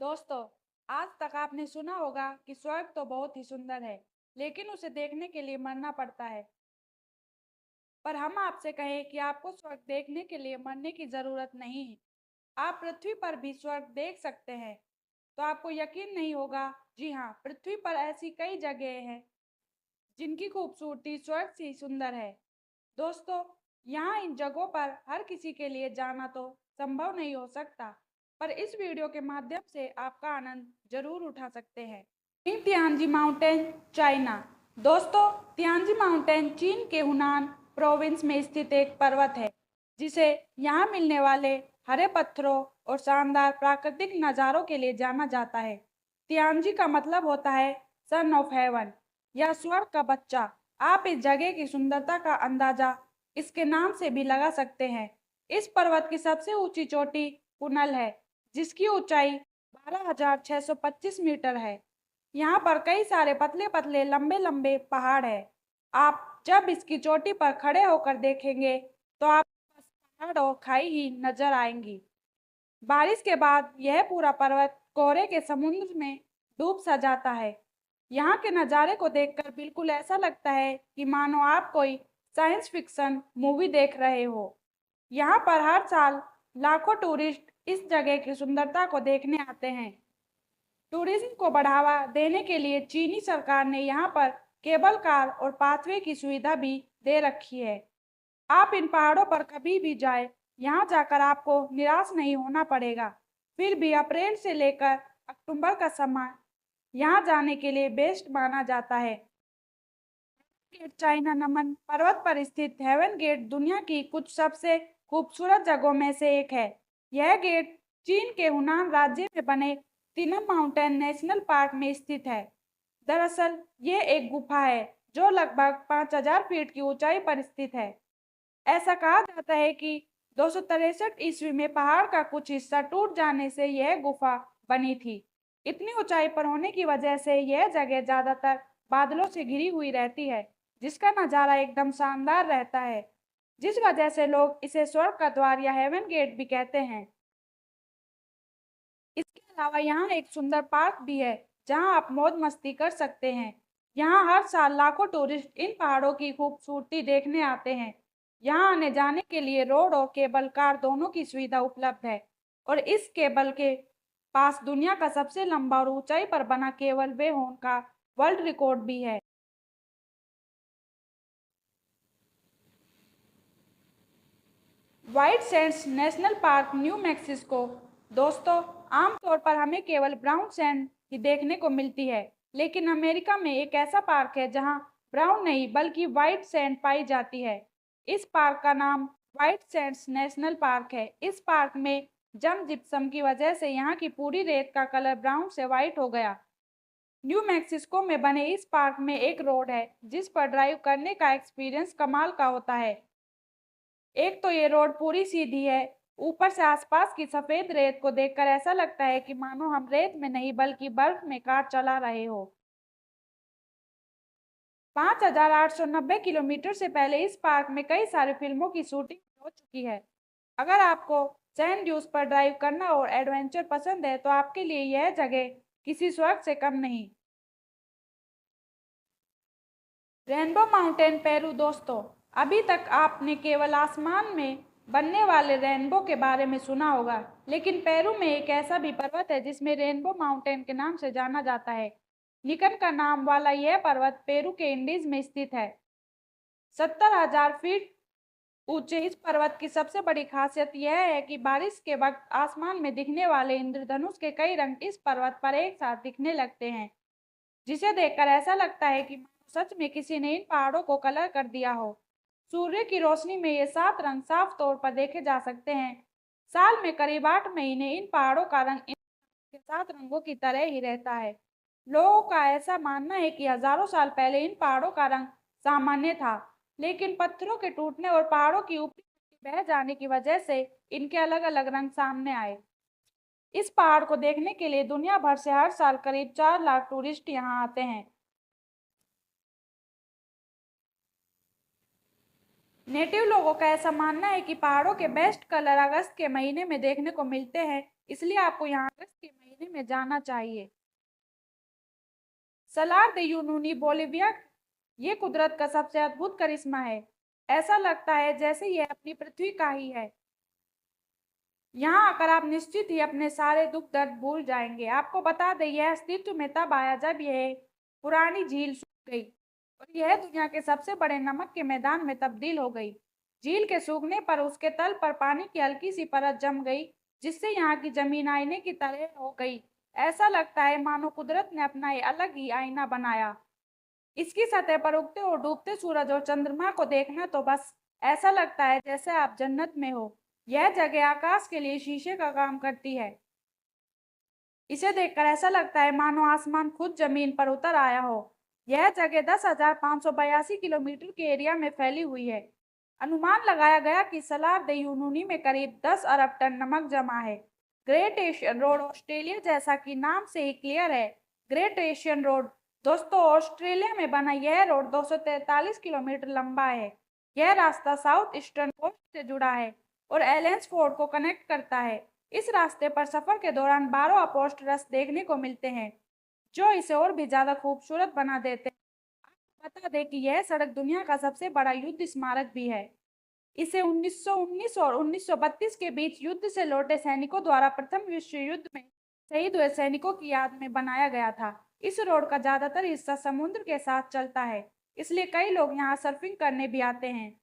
दोस्तों, आज तक आपने सुना होगा कि स्वर्ग तो बहुत ही सुंदर है, लेकिन उसे देखने के लिए मरना पड़ता है। पर हम आपसे कहें कि आपको स्वर्ग देखने के लिए मरने की जरूरत नहीं है। आप पृथ्वी पर भी स्वर्ग देख सकते हैं। तो आपको यकीन नहीं होगा। जी हाँ, पृथ्वी पर ऐसी कई जगह हैं जिनकी खूबसूरती स्वर्ग से ही सुंदर है। दोस्तों, यहाँ इन जगहों पर हर किसी के लिए जाना तो संभव नहीं हो सकता, पर इस वीडियो के माध्यम से आपका आनंद जरूर उठा सकते हैं। तियांजी माउंटेन, चाइना। दोस्तों, तियांजी माउंटेन चीन के हुनान प्रोविंस में स्थित एक पर्वत है, जिसे यहाँ मिलने वाले हरे पत्थरों और शानदार प्राकृतिक नज़ारों के लिए जाना जाता है। तियांजी का मतलब होता है सन ऑफ हेवन, या स्वर्ग का बच्चा। आप इस जगह की सुंदरता का अंदाजा इसके नाम से भी लगा सकते हैं। इस पर्वत की सबसे ऊंची चोटी कुनल है, जिसकी ऊंचाई 12,625 मीटर है। यहाँ पर कई सारे पतले पतले लंबे लंबे पहाड़ है। आप जब इसकी चोटी पर खड़े होकर देखेंगे तो आपको बस पहाड़ और खाई ही नजर आएंगी। बारिश के बाद यह पूरा पर्वत कोहरे के समुद्र में डूब सा जाता है। यहाँ के नज़ारे को देखकर बिल्कुल ऐसा लगता है कि मानो आप कोई साइंस फिक्शन मूवी देख रहे हो। यहाँ पर हर साल लाखों टूरिस्ट इस जगह की सुंदरता को देखने आते हैं। टूरिज्म को बढ़ावा देने के लिए चीनी सरकार ने यहाँ पर केबल कार और पाथवे की सुविधा भी दे रखी है। आप इन पहाड़ों पर कभी भी जाए, यहाँ जाकर आपको निराश नहीं होना पड़ेगा। फिर भी अप्रैल से लेकर अक्टूबर का समय यहाँ जाने के लिए बेस्ट माना जाता है। गेट, चाइना नमन पर्वत पर स्थित हेवन गेट दुनिया की कुछ सबसे खूबसूरत जगहों में से एक है। यह गेट चीन के हुनान राज्य में बने तिनम माउंटेन नेशनल पार्क में स्थित है। दरअसल ये एक गुफा है जो लगभग 5,000 फीट की ऊंचाई पर स्थित है। ऐसा कहा जाता है कि 263 ईस्वी में पहाड़ का कुछ हिस्सा टूट जाने से यह गुफा बनी थी। इतनी ऊंचाई पर होने की वजह से यह जगह ज्यादातर बादलों से घिरी हुई रहती है, जिसका नज़ारा एकदम शानदार रहता है, जिस वजह से लोग इसे स्वर्ग का द्वार या हेवन गेट भी कहते हैं। इसके अलावा यहाँ एक सुंदर पार्क भी है, जहाँ आप मौज मस्ती कर सकते हैं। यहाँ हर साल लाखों टूरिस्ट इन पहाड़ों की खूबसूरती देखने आते हैं। यहाँ आने जाने के लिए रोड और केबल कार दोनों की सुविधा उपलब्ध है, और इस केबल के पास दुनिया का सबसे लंबा और ऊंचाई पर बना केबल वे होने का वर्ल्ड रिकॉर्ड भी है। White Sands national park, new Mexico. दोस्तों, आमतौर पर हमें केवल ब्राउन सैंड ही देखने को मिलती है, लेकिन अमेरिका में एक ऐसा पार्क है जहां ब्राउन नहीं बल्कि व्हाइट सैंड पाई जाती है। इस पार्क का नाम व्हाइट सैंड्स नेशनल पार्क है। इस पार्क में जम जिप्सम की वजह से यहाँ की पूरी रेत का कलर ब्राउन से व्हाइट हो गया। न्यू मैक्सिको में बने इस पार्क में एक रोड है जिस पर ड्राइव करने का एक्सपीरियंस कमाल का होता है। एक तो ये रोड पूरी सीधी है, ऊपर से आसपास की सफेद रेत को देखकर ऐसा लगता है कि मानो हम रेत में नहीं बल्कि बर्फ में कार चला रहे हो। 5,890 किलोमीटर से पहले इस पार्क में कई सारी फिल्मों की शूटिंग हो चुकी है। अगर आपको सैंड ड्यूज पर ड्राइव करना और एडवेंचर पसंद है तो आपके लिए यह जगह किसी स्वर्ग से कम नहीं। Rainbow mountain, Peru. दोस्तों, अभी तक आपने केवल आसमान में बनने वाले रेनबो के बारे में सुना होगा, लेकिन पेरू में एक ऐसा भी पर्वत है जिसमें रेनबो माउंटेन के नाम से जाना जाता है। निकन का नाम वाला यह पर्वत पेरू के इंडीज में स्थित है। 70,000 फीट ऊंचे इस पर्वत की सबसे बड़ी खासियत यह है कि बारिश के वक्त आसमान में दिखने वाले इंद्रधनुष के कई रंग इस पर्वत पर एक साथ दिखने लगते हैं, जिसे देखकर ऐसा लगता है कि मानो सच में किसी ने इन पहाड़ों को कलर कर दिया हो। सूर्य की रोशनी में ये 7 रंग साफ तौर पर देखे जा सकते हैं। साल में करीब 8 महीने इन पहाड़ों का रंग इन के 7 रंगों की तरह ही रहता है। लोगों का ऐसा मानना है कि हजारों साल पहले इन पहाड़ों का रंग सामान्य था, लेकिन पत्थरों के टूटने और पहाड़ों की ऊपरी मिट्टी बह जाने की वजह से इनके अलग अलग रंग सामने आए। इस पहाड़ को देखने के लिए दुनिया भर से हर साल करीब 4 लाख टूरिस्ट यहाँ आते हैं। नेटिव लोगों का ऐसा मानना है कि पहाड़ों के बेस्ट कलर अगस्त के महीने में देखने को मिलते हैं, इसलिए आपको यहाँ अगस्त के महीने महीने में जाना चाहिए। सलार दे यूनुनी बोलिविया ये कुदरत का सबसे अद्भुत करिश्मा है। ऐसा लगता है जैसे यह अपनी पृथ्वी का ही है। यहाँ आकर आप निश्चित ही अपने सारे दुख दर्द भूल जाएंगे। आपको बता दें, यह अस्तित्व में तब आया जब यह पुरानी झील सूख गई और यह दुनिया के सबसे बड़े नमक के मैदान में तब्दील हो गई। झील के सूखने पर उसके तल पर पानी की हल्की सी परत जम गई, जिससे यहाँ की जमीन आईने की तरह हो गई। ऐसा लगता है मानो कुदरत ने अपना एक अलग ही आईना बनाया। इसकी सतह पर उगते और डूबते सूरज और चंद्रमा को देखना तो बस ऐसा लगता है जैसे आप जन्नत में हो। यह जगह आकाश के लिए शीशे का काम करती है। इसे देखकर ऐसा लगता है मानो आसमान खुद जमीन पर उतर आया हो। यह जगह 10,582 किलोमीटर के एरिया में फैली हुई है। अनुमान लगाया गया कि सलार दे यूनुनी में करीब 10 अरब टन नमक जमा है। ग्रेट एशियन रोड ऑस्ट्रेलिया, जैसा कि नाम से ही क्लियर है, ग्रेट एशियन रोड। दोस्तों, ऑस्ट्रेलिया में बना यह रोड 243 किलोमीटर लंबा है। यह रास्ता साउथ ईस्टर्न कोस्ट से जुड़ा है और एलेंस फोर्ड को कनेक्ट करता है। इस रास्ते पर सफर के दौरान 12 अपोस्टरस देखने को मिलते हैं, जो इसे और भी ज्यादा खूबसूरत बना देते हैं। आपको बता दें कि यह सड़क दुनिया का सबसे बड़ा युद्ध स्मारक भी है। इसे 1919 और 1932 के बीच युद्ध से लौटे सैनिकों द्वारा प्रथम विश्व युद्ध में शहीद हुए सैनिकों की याद में बनाया गया था। इस रोड का ज्यादातर हिस्सा समुद्र के साथ चलता है, इसलिए कई लोग यहाँ सर्फिंग करने भी आते हैं।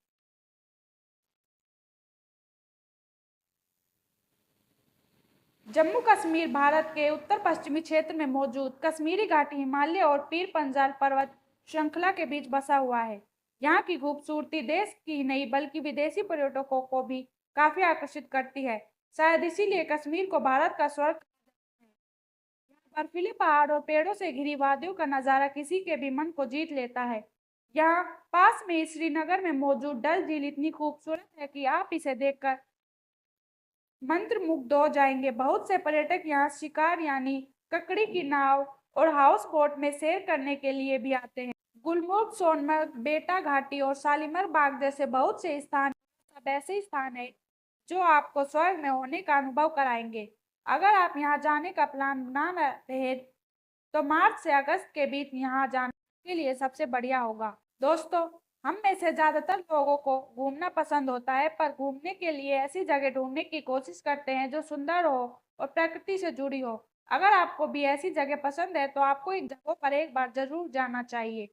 जम्मू कश्मीर भारत के उत्तर पश्चिमी क्षेत्र में मौजूद कश्मीरी घाटी हिमालय और पीर पंजाल पर्वत श्रृंखला के बीच बसा हुआ है। यहाँ की खूबसूरती देश की ही नहीं बल्कि विदेशी पर्यटकों को भी काफी आकर्षित करती है। शायद इसीलिए कश्मीर को भारत का स्वर्ग कहा जाता है। यहाँ बर्फीले पहाड़ और पेड़ों से घिरी वादियों का नजारा किसी के भी मन को जीत लेता है। यहाँ पास में ही श्रीनगर में मौजूद डल झील इतनी खूबसूरत है कि आप इसे देखकर मंत्रमुग्ध हो जाएंगे। बहुत से पर्यटक यहाँ शिकार यानी ककड़ी की नाव और हाउस बोट में सैर करने के लिए भी आते हैं। गुलमर्ग, सोनमर्ग, बेटा घाटी और शालीमार बाग जैसे बहुत से स्थान सब ऐसे स्थान है जो आपको स्वर्ग में होने का अनुभव कराएंगे। अगर आप यहाँ जाने का प्लान बना रहे तो मार्च से अगस्त के बीच यहाँ जाने के लिए सबसे बढ़िया होगा। दोस्तों, हम में से ज्यादातर लोगों को घूमना पसंद होता है, पर घूमने के लिए ऐसी जगह ढूंढने की कोशिश करते हैं जो सुंदर हो और प्रकृति से जुड़ी हो। अगर आपको भी ऐसी जगह पसंद है तो आपको इन जगहों पर एक बार जरूर जाना चाहिए।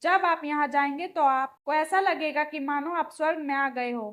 जब आप यहाँ जाएंगे तो आपको ऐसा लगेगा कि मानो आप स्वर्ग में आ गए हो।